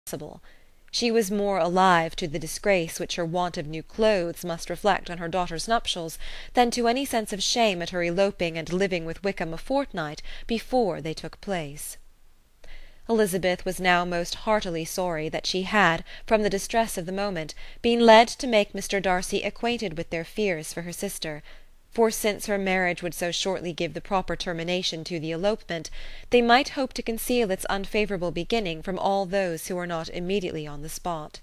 possible. She was more alive to the disgrace which her want of new clothes must reflect on her daughter's nuptials than to any sense of shame at her eloping and living with Wickham a fortnight before they took place. Elizabeth was now most heartily sorry that she had, from the distress of the moment, been led to make Mr Darcy acquainted with their fears for her sister, for since her marriage would so shortly give the proper termination to the elopement, they might hope to conceal its unfavourable beginning from all those who were not immediately on the spot.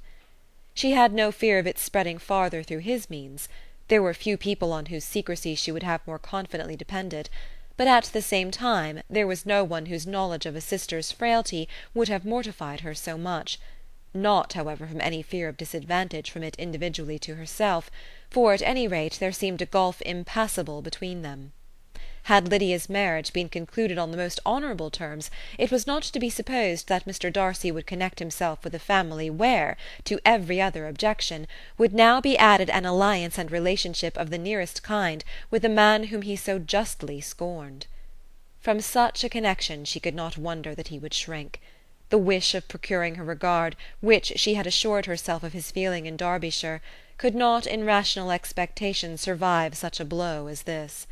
She had no fear of its spreading farther through his means. There were few people on whose secrecy she would have more confidently depended, but at the same time there was no one whose knowledge of a sister's frailty would have mortified her so much, not, however, from any fear of disadvantage from it individually to herself, for at any rate there seemed a gulf impassable between them. Had Lydia's marriage been concluded on the most honourable terms, it was not to be supposed that Mr Darcy would connect himself with a family where, to every other objection, would now be added an alliance and relationship of the nearest kind with a man whom he so justly scorned. From such a connection she could not wonder that he would shrink. The wish of procuring her regard, which she had assured herself of his feeling in Derbyshire, could not in rational expectation survive such a blow as this.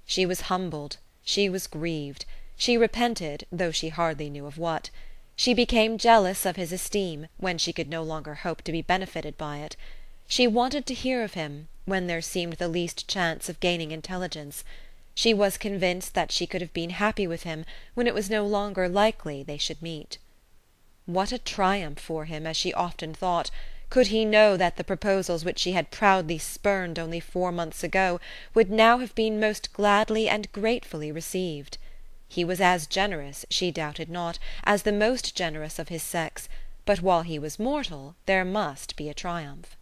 She was humbled, she was grieved, she repented, though she hardly knew of what. She became jealous of his esteem, when she could no longer hope to be benefited by it. She wanted to hear of him, when there seemed the least chance of gaining intelligence. She was convinced that she could have been happy with him, when it was no longer likely they should meet. What a triumph for him, as she often thought, could he know that the proposals which she had proudly spurned only 4 months ago would now have been most gladly and gratefully received. He was as generous, she doubted not, as the most generous of his sex, but while he was mortal there must be a triumph.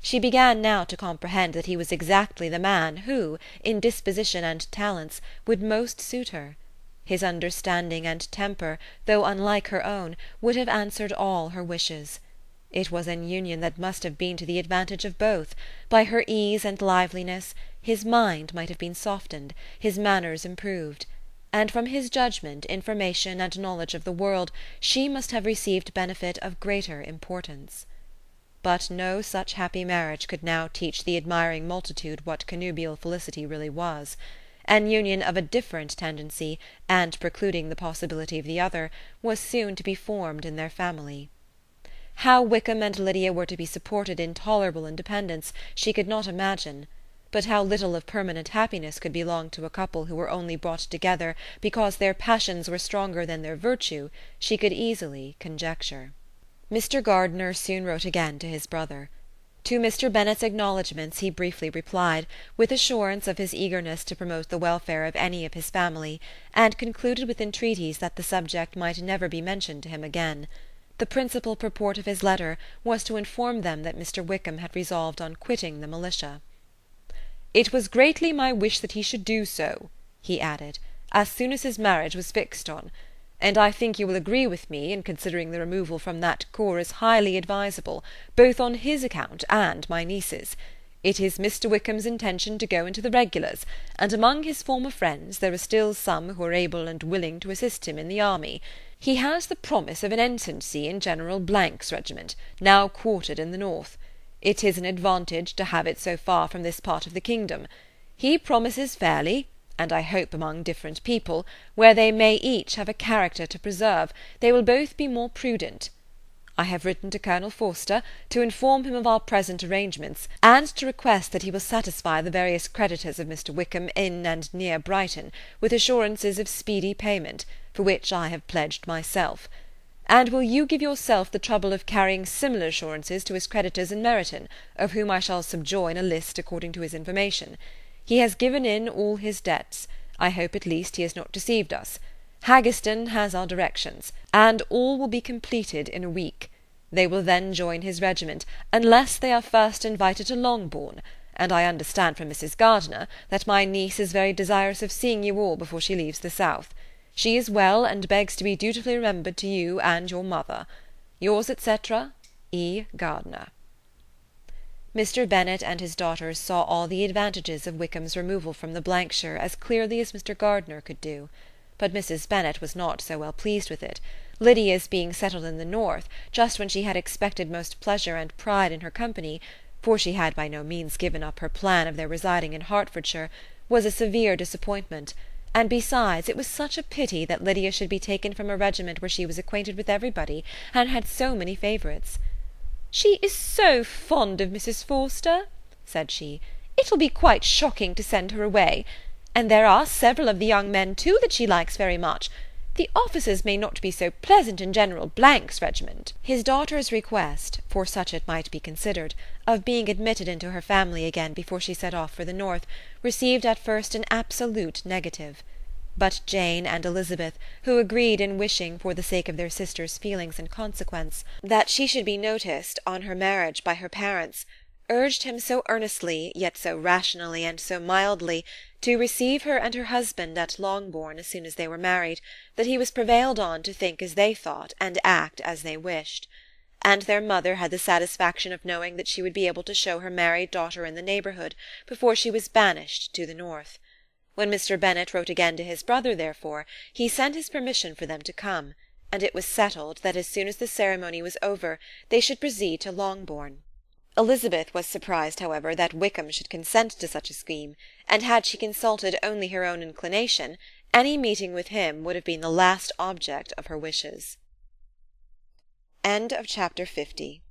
She began now to comprehend that he was exactly the man who, in disposition and talents, would most suit her. His understanding and temper, though unlike her own, would have answered all her wishes. It was an union that must have been to the advantage of both. By her ease and liveliness, his mind might have been softened, his manners improved, and from his judgment, information, and knowledge of the world, she must have received benefit of greater importance. But no such happy marriage could now teach the admiring multitude what connubial felicity really was. An union of a different tendency, and precluding the possibility of the other, was soon to be formed in their family. How Wickham and Lydia were to be supported in tolerable independence she could not imagine, but how little of permanent happiness could belong to a couple who were only brought together because their passions were stronger than their virtue she could easily conjecture. Mr Gardiner soon wrote again to his brother. To Mr Bennet's acknowledgments he briefly replied, with assurance of his eagerness to promote the welfare of any of his family, and concluded with entreaties that the subject might never be mentioned to him again. The principal purport of his letter was to inform them that Mr Wickham had resolved on quitting the militia. "It was greatly my wish that he should do so," he added, "as soon as his marriage was fixed on, and I think you will agree with me in considering the removal from that corps as highly advisable, both on his account and my niece's. It is Mr Wickham's intention to go into the regulars, and among his former friends there are still some who are able and willing to assist him in the army. He has the promise of an ensigncy in General Blank's regiment, now quartered in the north. It is an advantage to have it so far from this part of the kingdom. He promises fairly, and I hope among different people, where they may each have a character to preserve, they will both be more prudent. I have written to Colonel Forster to inform him of our present arrangements, and to request that he will satisfy the various creditors of Mr Wickham in and near Brighton with assurances of speedy payment, for which I have pledged myself. And will you give yourself the trouble of carrying similar assurances to his creditors in Meryton, of whom I shall subjoin a list according to his information. He has given in all his debts. I hope at least he has not deceived us. Haggiston has our directions, and all will be completed in a week. They will then join his regiment, unless they are first invited to Longbourn, and I understand from Mrs Gardiner that my niece is very desirous of seeing you all before she leaves the south. She is well, and begs to be dutifully remembered to you and your mother. Yours, etc., E. Gardiner. Mr Bennet and his daughters saw all the advantages of Wickham's removal from the Blankshire as clearly as Mr Gardiner could do. But Mrs Bennet was not so well pleased with it. Lydia's being settled in the north, just when she had expected most pleasure and pride in her company, for she had by no means given up her plan of their residing in Hertfordshire, was a severe disappointment, and besides it was such a pity that Lydia should be taken from a regiment where she was acquainted with everybody, and had so many favourites. "She is so fond of Mrs Forster," said she, "it'll be quite shocking to send her away. And there are several of the young men, too, that she likes very much. The officers may not be so pleasant in General Blank's regiment." His daughter's request, for such it might be considered, of being admitted into her family again before she set off for the north, received at first an absolute negative. But Jane and Elizabeth, who agreed in wishing, for the sake of their sister's feelings and consequence, that she should be noticed on her marriage by her parents, urged him so earnestly, yet so rationally and so mildly, to receive her and her husband at Longbourn as soon as they were married, that he was prevailed on to think as they thought and act as they wished. And their mother had the satisfaction of knowing that she would be able to show her married daughter in the neighbourhood before she was banished to the north. When Mr Bennet wrote again to his brother, therefore, he sent his permission for them to come, and it was settled that as soon as the ceremony was over they should proceed to Longbourn. Elizabeth was surprised, however, that Wickham should consent to such a scheme, and had she consulted only her own inclination, any meeting with him would have been the last object of her wishes. Chapter 50